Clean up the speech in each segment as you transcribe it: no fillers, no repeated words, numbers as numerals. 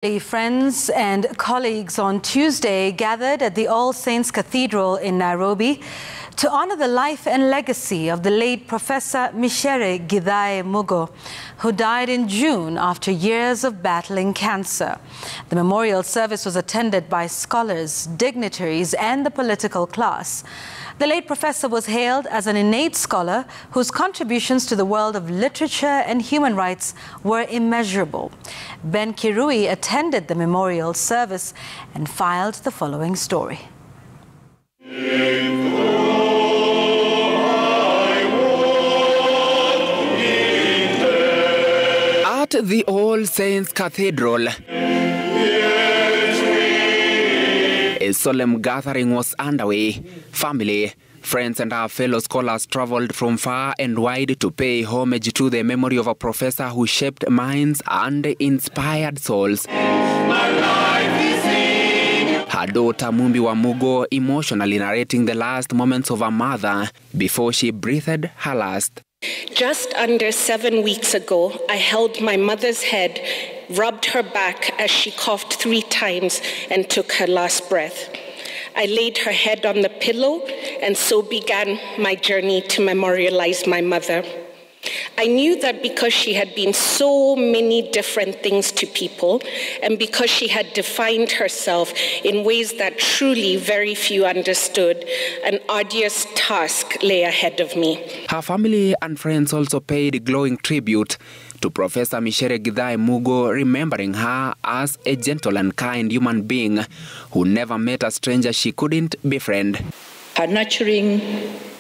Friends and colleagues on Tuesday gathered at the All Saints Cathedral in Nairobi to honor the life and legacy of the late Professor Micere Githae Mugo, who died in June after years of battling cancer. The memorial service was attended by scholars, dignitaries, and the political class. The late professor was hailed as an innate scholar whose contributions to the world of literature and human rights were immeasurable. Ben Kirui attended the memorial service and filed the following story. At the All Saints Cathedral, a solemn gathering was underway. Family, friends and our fellow scholars traveled from far and wide to pay homage to the memory of a professor who shaped minds and inspired souls. Her daughter Mumbiwa Mugo emotionally narrating the last moments of her mother before she breathed her last. Just under 7 weeks ago, I held my mother's head, rubbed her back as she coughed 3 times and took her last breath. I laid her head on the pillow, and so began my journey to memorialize my mother. I knew that because she had been so many different things to people, and because she had defined herself in ways that truly very few understood, an arduous task lay ahead of me. Her family and friends also paid glowing tribute to Professor Micere Githae Mugo, remembering her as a gentle and kind human being who never met a stranger she couldn't befriend. Her nurturing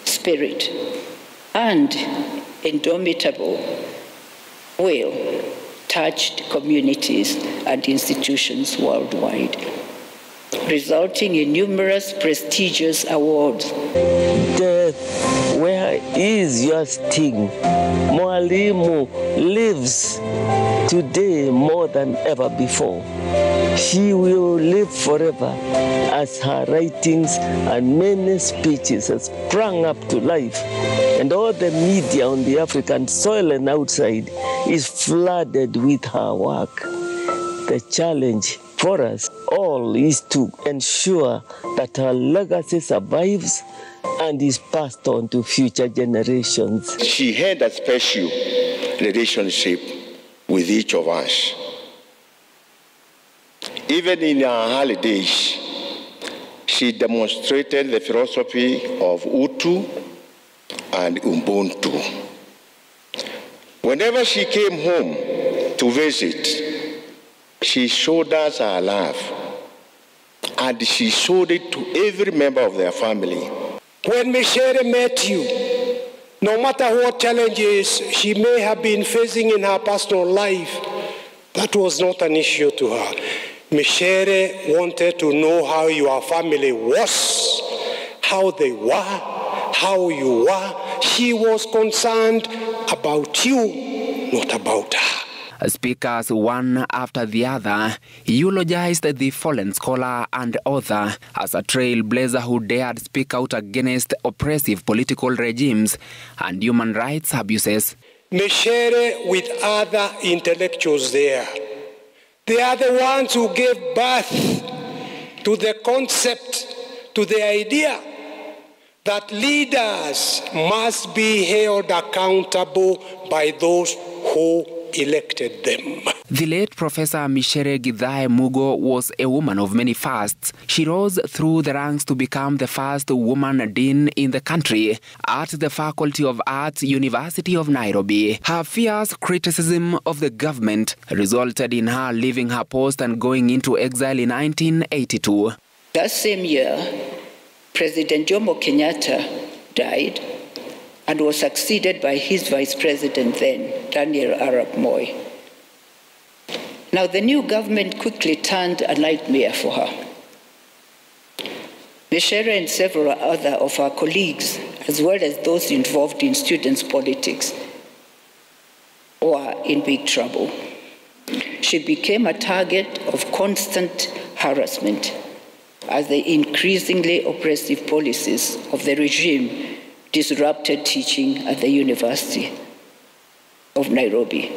spirit and indomitable will touched communities and institutions worldwide, resulting in numerous prestigious awards. Death, where is your sting? Mwalimu lives today more than ever before. She will live forever as her writings and many speeches have sprung up to life. And all the media on the African soil and outside is flooded with her work. The challenge for us all is to ensure that her legacy survives and is passed on to future generations. She had a special relationship with each of us. Even in her holidays, she demonstrated the philosophy of Utu and Ubuntu. Whenever she came home to visit, she showed us her love, and she showed it to every member of their family. When Micere met you, no matter what challenges she may have been facing in her personal life, that was not an issue to her. Micere wanted to know how your family was, how they were, how you were. She was concerned about you, not about her. Speakers, one after the other, eulogized the fallen scholar and author as a trailblazer who dared speak out against oppressive political regimes and human rights abuses. Micere with other intellectuals there, they are the ones who gave birth to the concept, to the idea that leaders must be held accountable by those who elected them. The late Professor Micere Githae Mugo was a woman of many firsts. She rose through the ranks to become the first woman dean in the country at the Faculty of Arts, University of Nairobi. Her fierce criticism of the government resulted in her leaving her post and going into exile in 1982. That same year, President Jomo Kenyatta died and was succeeded by his vice president then, Daniel Arap Moi. Now the new government quickly turned a nightmare for her. Micere and several other of her colleagues, as well as those involved in students' politics, were in big trouble. She became a target of constant harassment as the increasingly oppressive policies of the regime disrupted teaching at the University of Nairobi.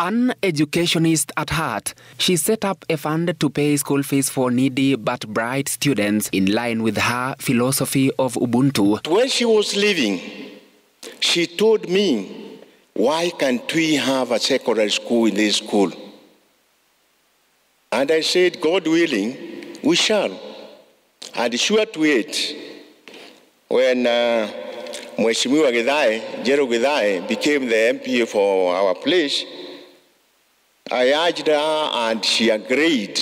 An educationist at heart, she set up a fund to pay school fees for needy but bright students in line with her philosophy of Ubuntu. When she was leaving, she told me, why can't we have a secondary school in this school? And I said, God willing, we shall. And sure to it, when Mheshimiwa Githae became the MP for our place, I urged her and she agreed,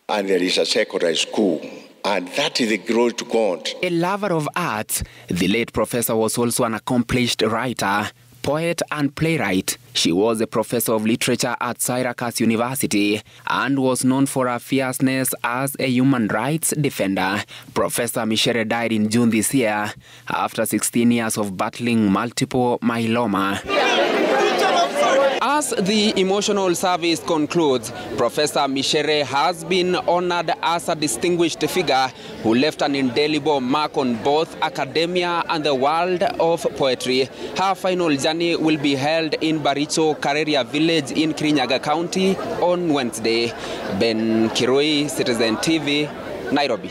and there is a secondary school. And that is the glory to God. A lover of art, the late professor was also an accomplished writer, poet and playwright. She was a professor of literature at Syracuse University and was known for her fierceness as a human rights defender. Professor Micere died in June this year after 16 years of battling multiple myeloma. As the emotional service concludes, Professor Micere has been honored as a distinguished figure who left an indelible mark on both academia and the world of poetry. Her final journey will be held in Baricho Kareria village in Kirinyaga County on Wednesday. Ben Kiroi, Citizen TV, Nairobi.